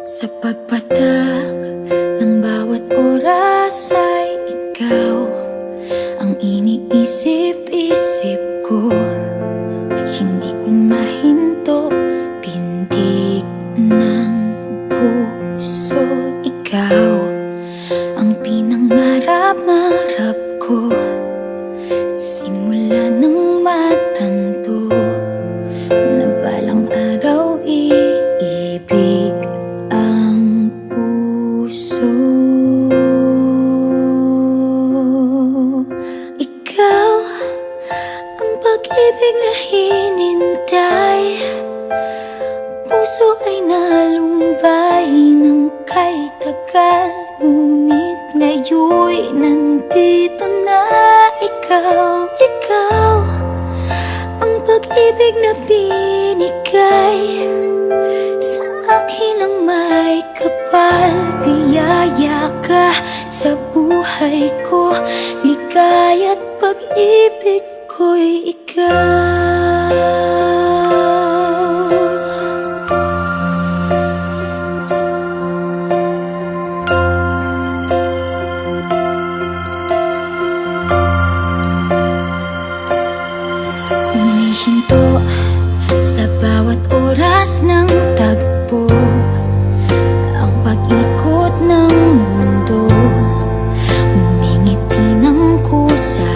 Sa pagpatak ng bawat oras ay ikaw ang iniisip-isip ko. Hindi ko mahinto, pintig ng puso. Ikaw ang pinangarap-ngarap ko, simula ng matanto na balang araw iibig ang puso. Ikaw ang pag-ibig na hinintay, puso ay nalumbay ng kay tagal, ngunit ngayon'y nandito na ikaw. Ikaw ang pag-ibig na binigay sa akin ang may kapal. Biyaya ka sa buhay ko, ligaya't pag-ibig ko'y ikaw. Humihinto sa bawat oras ng tagpo, ang pag-ikot ng mundo, ngumingiti ng kusa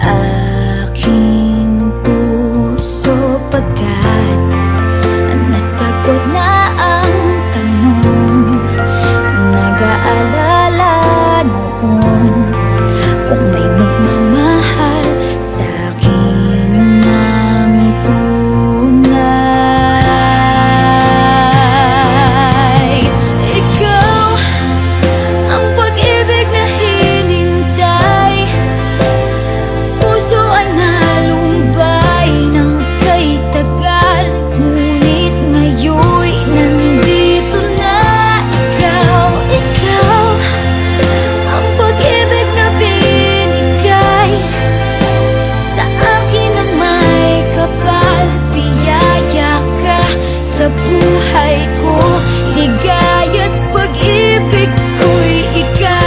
aking puso. Pagkat nasagot na ang tanong, nag-aalala noon kung may magmamahal sa'kin ng tunay. Ikaw ang pag-ibig na hinintay, puso ay nalumbay ng kay tagal, ngunit ngayon'y nandito na ikaw. Ikaw ang pag-ibig na binigay sa akin ang may kapal. Biyaya ka sa buhay ko, ligaya't pag-ibig ko'y ikaw.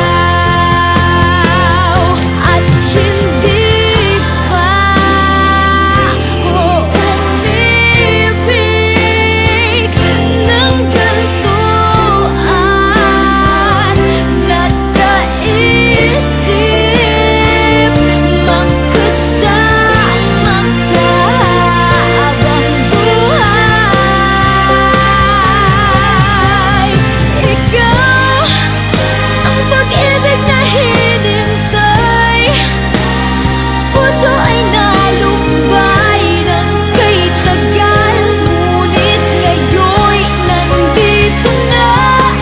At hindi pa ako umibig ng gantuan. Nasa isip magkasama ka habang buhay. Ikaw ang pag-ibig na hinintay, puso ay nalumbay ng kay tagal, ngunit ngayon'y nandito na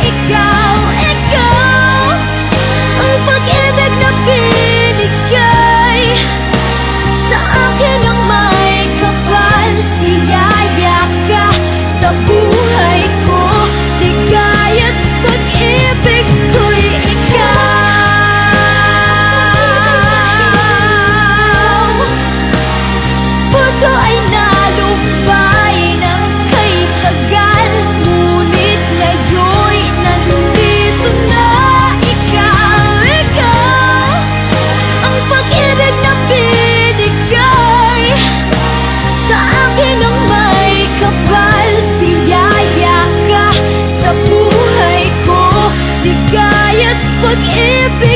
ikaw. Ikaw ang pag-ibig na binigay sa akin ang may kapal. Biyaya ka sa buhay ko, ligaya't pag-ibig ko'y ikaw. Puso ay nalumbay ng kay tagal, ngunit ngayon'y nandito na ikaw. Ikaw ang pag-ibig na binigay sa akin ang may kapal. Biyaya ka sa buhay ko, ligaya't pag-ibig